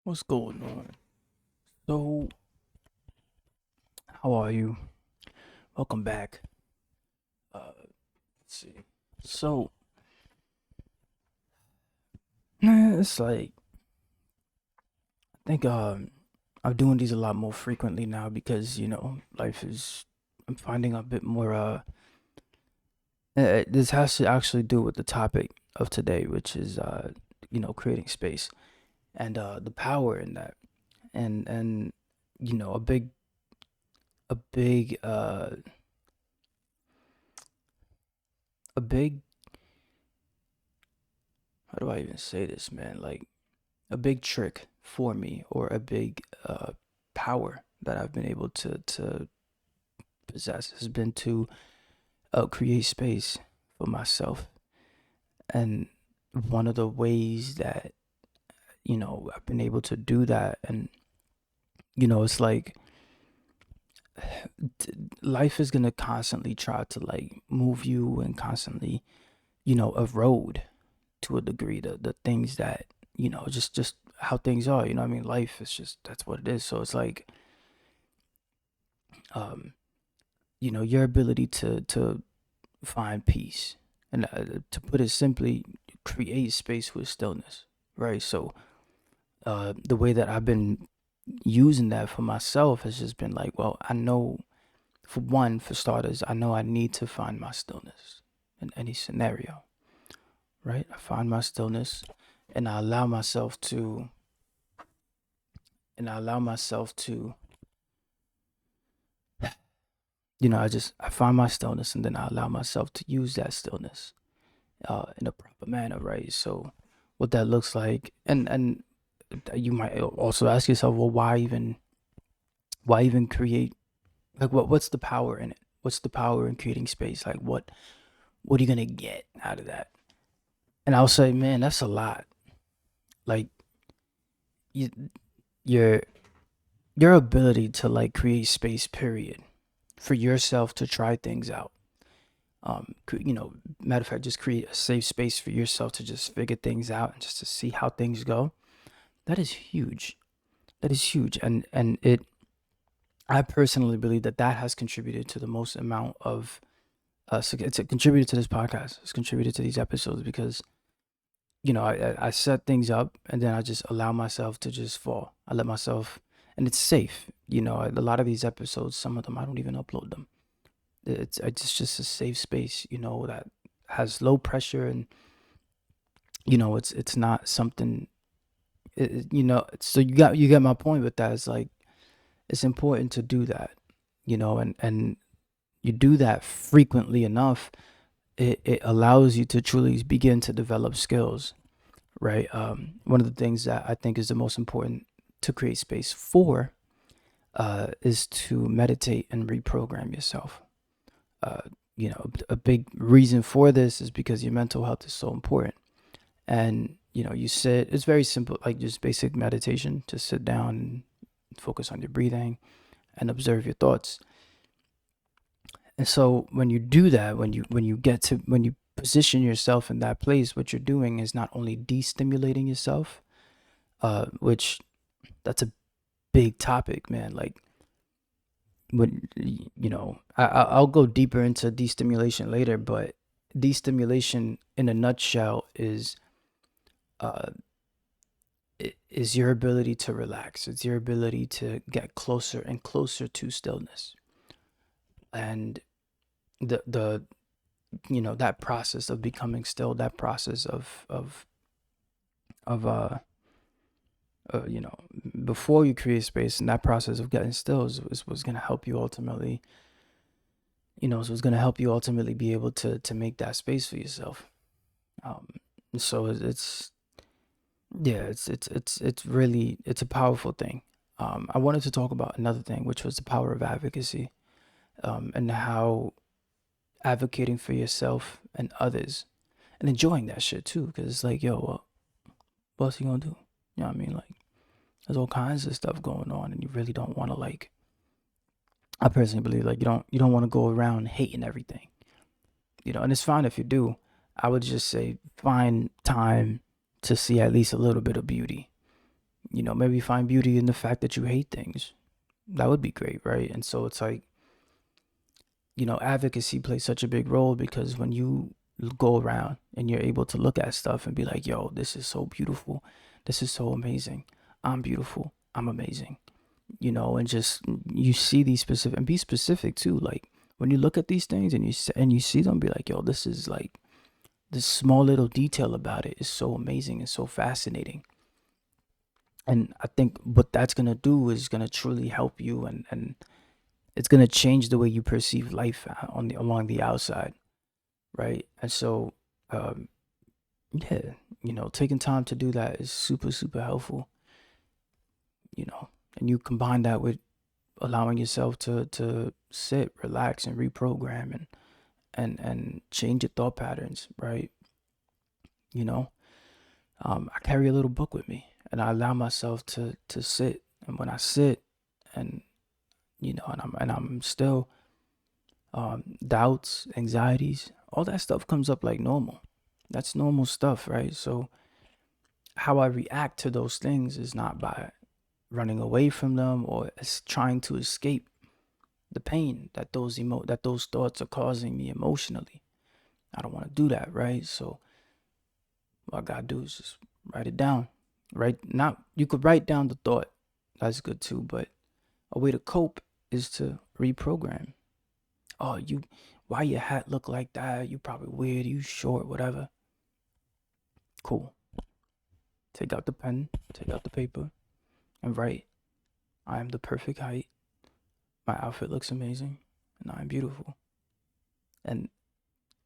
What's going on? So, how are you? Welcome back. Let's see. So, it's like I think I'm doing these a lot more frequently now because life is. I'm finding a bit more. This has to actually do with the topic of today, which is creating space and the power in that, and a big a big how do I even say this, man? Like a big trick for me or a big power that I've been able to possess has been to create space for myself. And one of the ways that I've been able to do that, and it's like life is gonna constantly try to like move you and constantly erode to a degree the things that just how things are. I mean, life is just that's what it is. So it's like um your ability to find peace and to put it simply, create space with stillness, right? So the way that I've been using that for myself has just been like, well, I know, for starters, I know I need to find my stillness in any scenario, right? I find my stillness and I allow myself to and I allow myself to I find my stillness and then I allow myself to use that stillness in a proper manner, right? So what that looks like, and you might also ask yourself, well, why even create? Like, what's the power in it? What's the power in creating space? Like, what are you gonna get out of that? And I'll say, man, that's a lot. Like, you, your your ability to like create space, period, for yourself to try things out. Matter of fact, just create a safe space for yourself to just figure things out and just to see how things go. That is huge. That is huge, and I personally believe that that has contributed to the most amount of it's contributed to this podcast. It's contributed to these episodes because I set things up and then I just allow myself to just fall. I let myself, and it's safe. A lot of these episodes, some of them I don't even upload them. It's just a safe space. That has low pressure, and it's not something. So you get my point with that. It's like it's important to do that. And you do that frequently enough, it allows you to truly begin to develop skills, right? One of the things that I think is the most important to create space for is to meditate and reprogram yourself. Uh, a big reason for this is because your mental health is so important. And, you sit, it's very simple, like just basic meditation, to sit down and focus on your breathing and observe your thoughts. And so when you do that, when you position yourself in that place, what you're doing is not only destimulating yourself, which that's a big topic, man. Like when I'll go deeper into destimulation later, but destimulation in a nutshell uh is your ability to relax. It's your ability to get closer and closer to stillness. And the that process of becoming still, that process of you know before you create space, and that process of getting still is what's going to help you ultimately, be able to make that space for yourself. um so it's yeah, it's really, it's a powerful thing. I wanted to talk about another thing, which was the power of advocacy, and how advocating for yourself and others and enjoying that shit too, because it's like, yo, what else you gonna do? You know what I mean? Like, there's all kinds of stuff going on, and you really don't want to, like, I personally believe, like, you don't want to go around hating everything, and it's fine if you do. I would just say find time to see at least a little bit of beauty, maybe find beauty in the fact that you hate things. That would be great, right? And so it's like, advocacy plays such a big role, because when you go around and you're able to look at stuff and be like, yo, this is so beautiful. This is so amazing. I'm beautiful. I'm amazing. And just you see these specific, and be specific too. Like when you look at these things and you see them, be like, yo, this is like this small little detail about it is so amazing and so fascinating. And I think what that's gonna do is gonna truly help you, and it's gonna change the way you perceive life along the outside, right? And so, um, yeah, taking time to do that is super super helpful. And you combine that with allowing yourself to sit, relax, and reprogram, and change your thought patterns, right? You know, I carry a little book with me, and I allow myself to sit. And when I sit, and and I'm still, doubts, anxieties, all that stuff comes up like normal. That's normal stuff, right? So how I react to those things is not by running away from them or trying to escape the pain that those thoughts are causing me emotionally. I don't want to do that, right? So what I gotta do is just write it down. Right? Not You could write down the thought. That's good too, but a way to cope is to reprogram. Oh, why your hat look like that? You probably weird, you short, whatever. Cool. Take out the pen, take out the paper, and write. I am the perfect height. My outfit looks amazing, and I am beautiful. And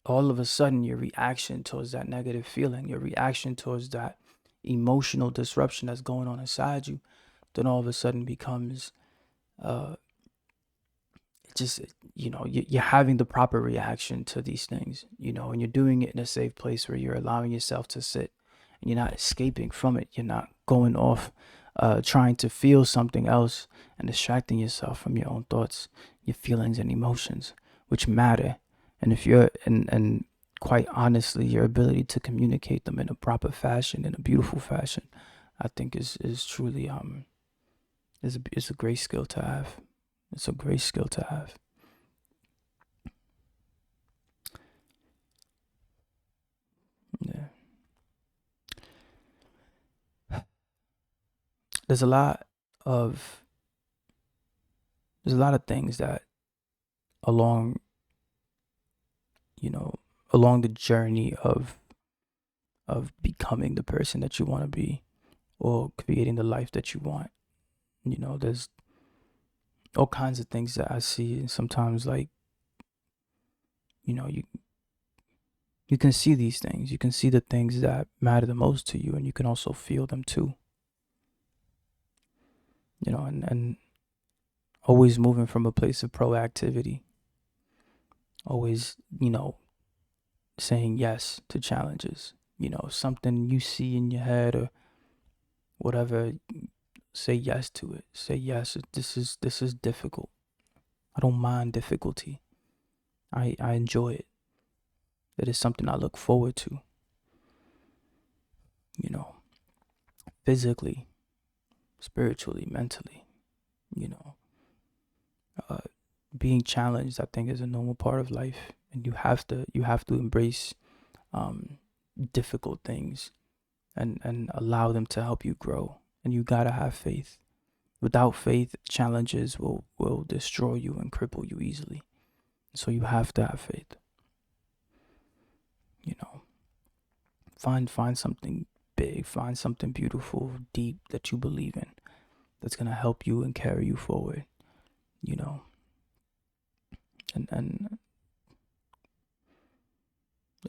all of a sudden, your reaction towards that negative feeling, your reaction towards that emotional disruption that's going on inside you, then all of a sudden becomes, uh, just, you're having the proper reaction to these things, and you're doing it in a safe place where you're allowing yourself to sit, and you're not escaping from it. You're not going off, trying to feel something else and distracting yourself from your own thoughts, your feelings and emotions, which matter. And if you're, and quite honestly, your ability to communicate them in a proper fashion, in a beautiful fashion, I think is truly, is a great skill to have. It's a great skill to have. Yeah. There's a lot of there's a lot of things that along, you know, along the journey of becoming the person that you want to be, or creating the life that you want. There's all kinds of things that I see, and sometimes, like, you can see these things. You can see the things that matter the most to you, and you can also feel them too. And always moving from a place of proactivity, always, saying yes to challenges. Something you see in your head or whatever, say yes to it. Say yes. This is difficult. I don't mind difficulty. I enjoy it. It is something I look forward to. You know, physically, spiritually, mentally. You know, uh, being challenged, I think, is a normal part of life, and you have to embrace, um, difficult things, and allow them to help you grow. And you gotta have faith. Without faith, challenges will destroy you and cripple you easily. So you have to have faith. You know, find something big, find something beautiful, deep, that you believe in, that's gonna help you and carry you forward. You know, and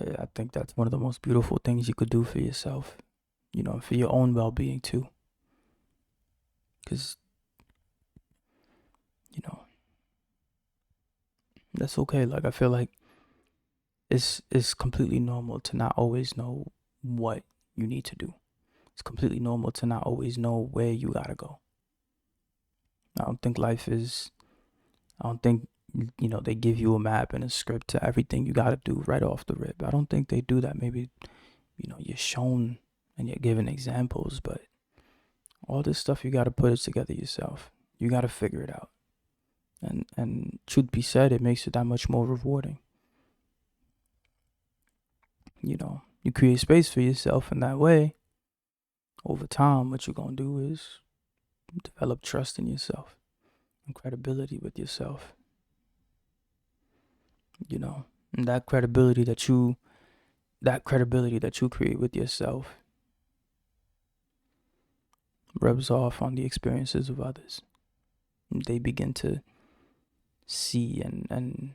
I think that's one of the most beautiful things you could do for yourself. For your own well-being too, because you know that's okay. Like, I feel like it's completely normal to not always know what you need to do. It's completely normal to not always know where you gotta go. I don't think life is. I don't think, they give you a map and a script to everything you gotta do right off the rip. I don't think they do that. Maybe, you're shown and you're given examples, but all this stuff, you got to put it together yourself. You got to figure it out. And truth be said, it makes it that much more rewarding. You create space for yourself in that way. Over time, what you're going to do is develop trust in yourself and credibility with yourself. And that credibility that you create with yourself rubs off on the experiences of others. And they begin to see and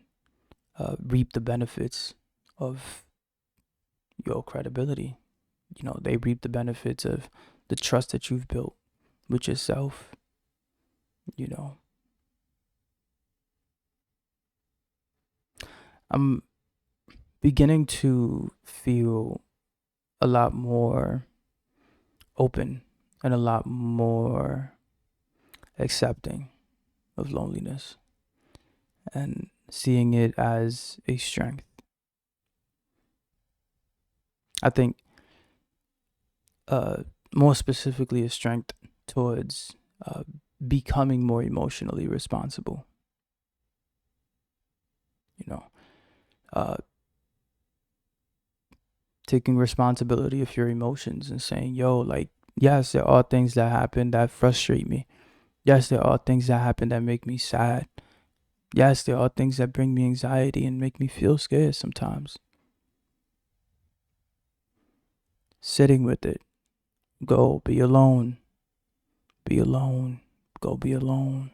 reap the benefits of your credibility. They reap the benefits of the trust that you've built with yourself. I'm beginning to feel a lot more open and a lot more accepting of loneliness and seeing it as a strength. I think more specifically a strength towards becoming more emotionally responsible. Taking responsibility of your emotions and saying, yo, like, yes, there are things that happen that frustrate me. Yes, there are things that happen that make me sad. Yes, there are things that bring me anxiety and make me feel scared sometimes. Sitting with it. Go be alone. Be alone. Go be alone.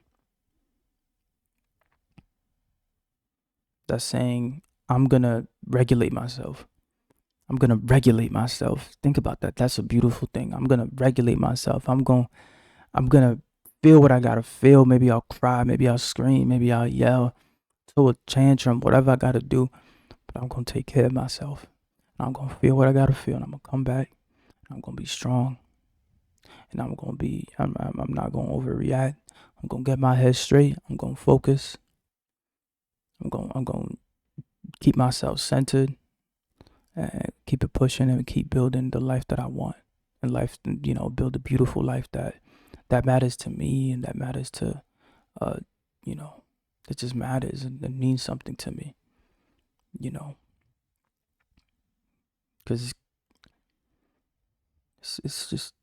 That's saying, I'm going to regulate myself. I'm going to regulate myself. Think about that. That's a beautiful thing. I'm going to regulate myself. I'm going to feel what I got to feel. Maybe I'll cry. Maybe I'll scream. Maybe I'll yell. Throw a tantrum. Whatever I got to do. But I'm going to take care of myself. I'm going to feel what I got to feel. And I'm going to come back. I'm going to be strong. And I'm not going to overreact. I'm going to get my head straight. I'm going to focus. I'm going to keep myself centered. And keep it pushing and keep building the life that I want, and build a beautiful life that matters to me and that matters to, that just matters and that means something to me, because it's just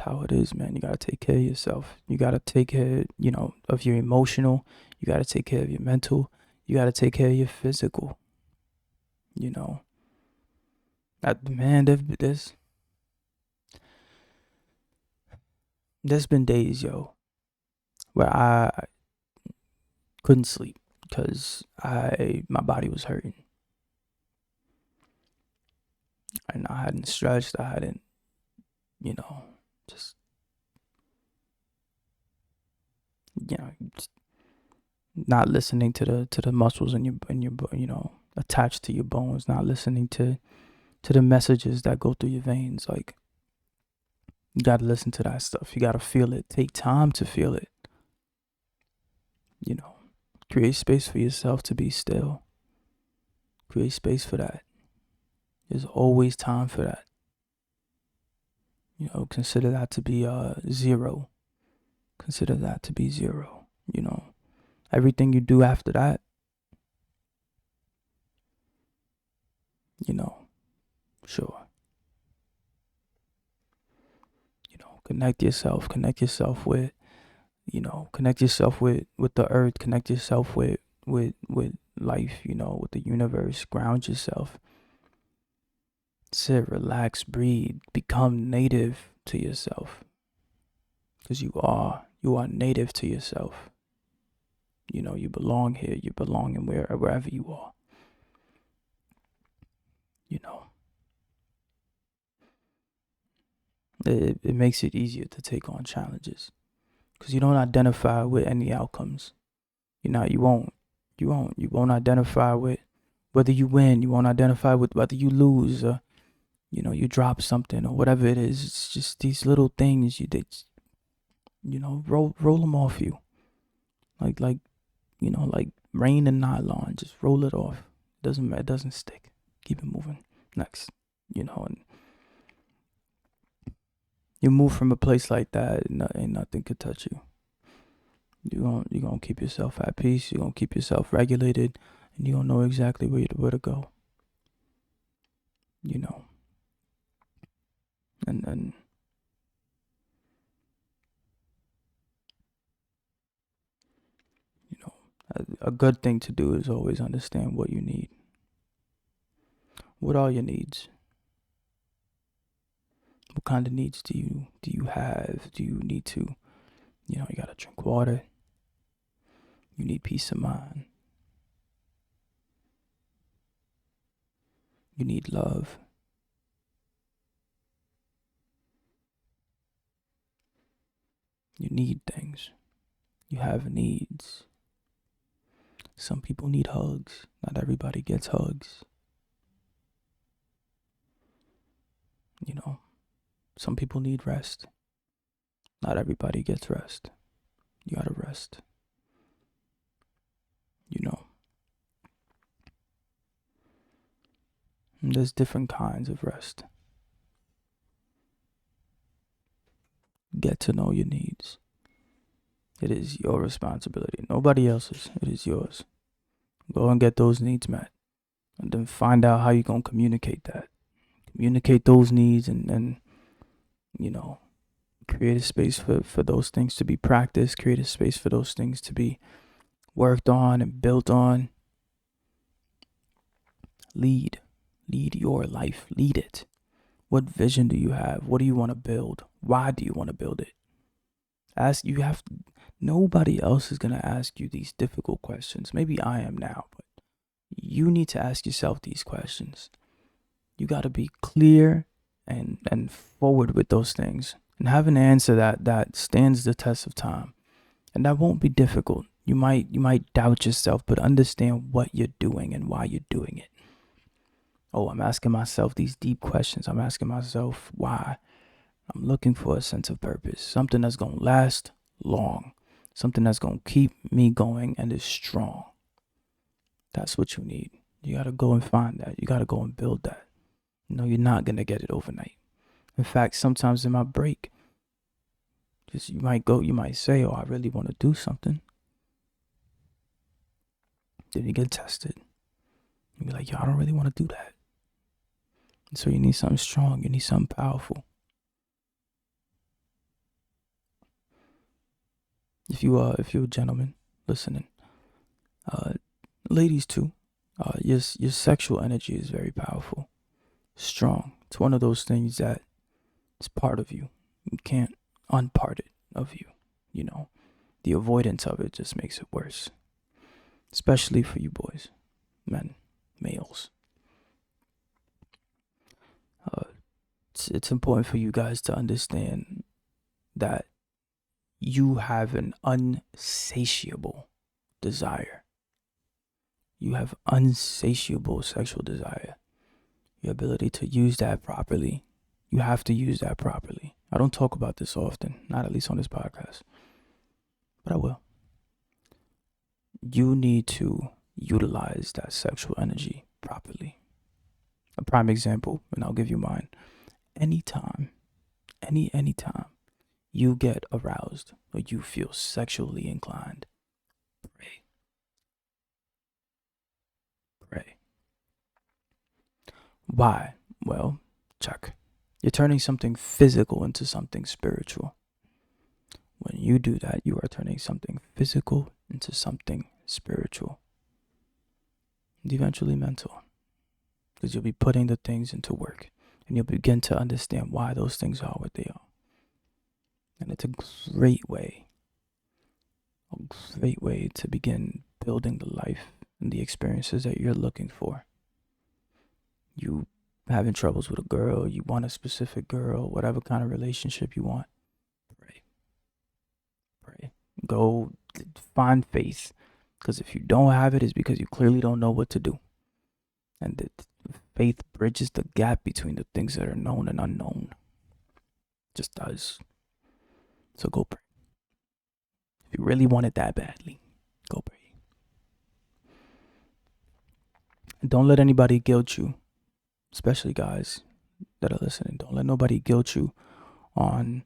how it is, man. You gotta take care of yourself. You gotta take care, of your emotional. You gotta take care of your mental. You gotta take care of your physical. Man, there's been days, yo, where I couldn't sleep because my body was hurting, and I hadn't stretched. I hadn't, just not listening to the muscles in your attached to your bones, not listening to the messages that go through your veins. Like, you gotta listen to that stuff. You gotta feel it. Take time to feel it. Create space for yourself to be still. Create space for that. There's always time for that. Consider that to be zero. Consider that to be zero. Everything you do after that, sure. Connect yourself with, connect yourself with the earth, connect yourself with life, with the universe. Ground yourself. Sit, relax, breathe, become native to yourself. Because you are native to yourself. You belong here. You belong in wherever you are. It makes it easier to take on challenges because you don't identify with any outcomes. You won't identify with whether you win. You won't identify with whether you lose or, you drop something or whatever it is. It's just these little things roll them off you. Like rain and nylon, just roll it off. It doesn't stick. Keep it moving. Next, and You move from a place like that, ain't nothing could touch you. You gonna keep yourself at peace. You gonna keep yourself regulated, and you gonna know exactly where to go. You know, and you know, a good thing to do is always understand what you need. What are your needs? What kind of needs do you have? Do you need to, you gotta drink water. You need peace of mind. You need love. You need things. You have needs. Some people need hugs. Not everybody gets hugs. You know, some people need rest. Not everybody gets rest. You gotta rest. You know, and there's different kinds of rest. Get to know your needs. It is your responsibility. Nobody else's. It is yours. Go and get those needs met. And then find out how you're going to communicate that. Communicate those needs and you know, create a space for those things to be practiced. Create a space for those things to be worked on and built on. Lead. Lead your life. Lead it. What vision do you have? What do you want to build? Why do you want to build it? Nobody else is going to ask you these difficult questions. Maybe I am now, but you need to ask yourself these questions. You got to be clear and forward with those things and have an answer that stands the test of time. And that won't be difficult. You might doubt yourself, but understand what you're doing and why you're doing it. Oh, I'm asking myself these deep questions. I'm asking myself why. I'm looking for a sense of purpose, something that's going to last long, something that's going to keep me going and is strong. That's what you need. You got to go and find that. You got to go and build that. No, you're not going to get it overnight. In fact, sometimes it might break. You might say, oh, I really want to do something. Then you get tested. You be like, yo, I don't really want to do that. And so you need something strong. You need something powerful. If you're a gentleman listening, ladies too, your sexual energy is very powerful, strong. It's one of those things that is part of you. You can't unpart it of you. You know, the avoidance of it just makes it worse, especially for you boys, men, males. It's important for you guys to understand that you have an unsatiable desire. You have unsatiable sexual desire. Your ability to use that properly. You have to use that properly. I don't talk about this often, not at least on this podcast, but I will. You need to utilize that sexual energy properly. A prime example, and I'll give you mine. Anytime you get aroused or you feel sexually inclined, pray. Pray. Why? Well, check. You're turning something physical into something spiritual. When you do that, you are turning something physical into something spiritual. And eventually mental. Because you'll be putting the things into work. And you'll begin to understand why those things are what they are. And it's a great way to begin building the life and the experiences that you're looking for. You having troubles with a girl, you want a specific girl, whatever kind of relationship you want, pray. Go find faith. Because if you don't have it, it's because you clearly don't know what to do. And faith bridges the gap between the things that are known and unknown. Just does. So go pray. If you really want it that badly, go pray. And don't let anybody guilt you, especially guys that are listening. Don't let nobody guilt you on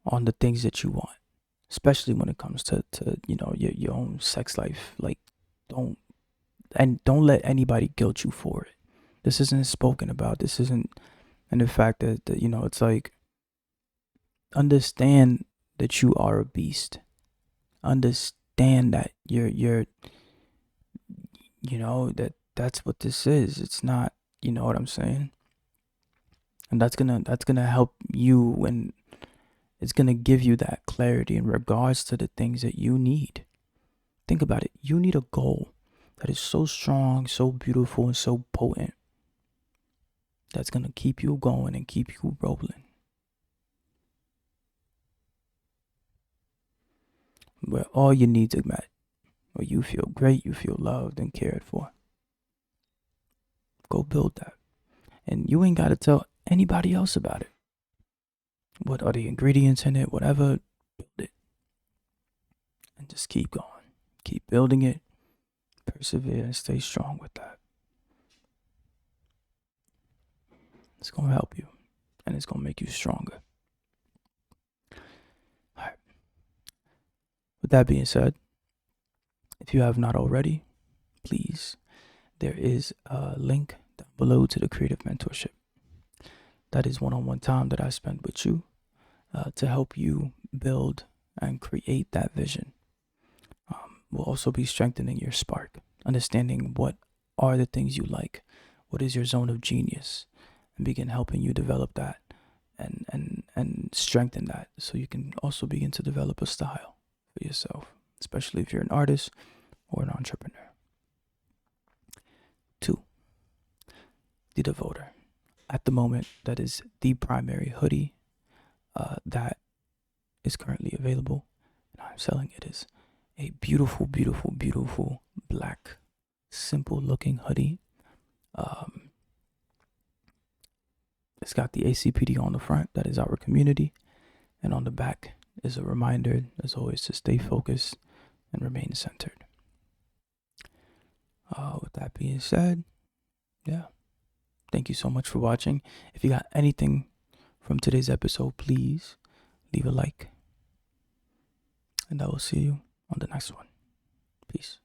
the things that you want, especially when it comes to your own sex life. Like, don't don't let anybody guilt you for it. This isn't spoken about. This isn't, and the fact that it's like, understand that you are a beast. Understand that you're that's what this is. It's not, you know what I'm saying? And that's gonna help you, and it's gonna give you that clarity in regards to the things that you need. Think about it. You need a goal that is so strong, so beautiful, and so potent, that's gonna keep you going and keep you rolling. Where all your needs are met, where you feel great, you feel loved and cared for. Go build that. And you ain't gotta tell anybody else about it. What are the ingredients in it? Whatever, build it. And just keep going. Keep building it. Persevere and stay strong with that. It's gonna help you. And it's gonna make you stronger. Alright. With that being said, if you have not already, please, there is a link down below to the Creative Mentorship. That is one-on-one time that I spend with you to help you build and create that vision. We'll also be strengthening your spark, understanding what are the things you like, what is your zone of genius, and begin helping you develop that and strengthen that, so you can also begin to develop a style for yourself, especially if you're an artist or an entrepreneur. 2, the Devoter. At the moment, that is the primary hoodie that is currently available, and I'm selling it as a beautiful, beautiful, beautiful black, simple looking hoodie. It's got the ACPD on the front, that is our community, and on the back is a reminder, as always, to stay focused and remain centered. With that being said, yeah, thank you so much for watching. If you got anything from today's episode, please leave a like, and I will see you on the next one. Peace.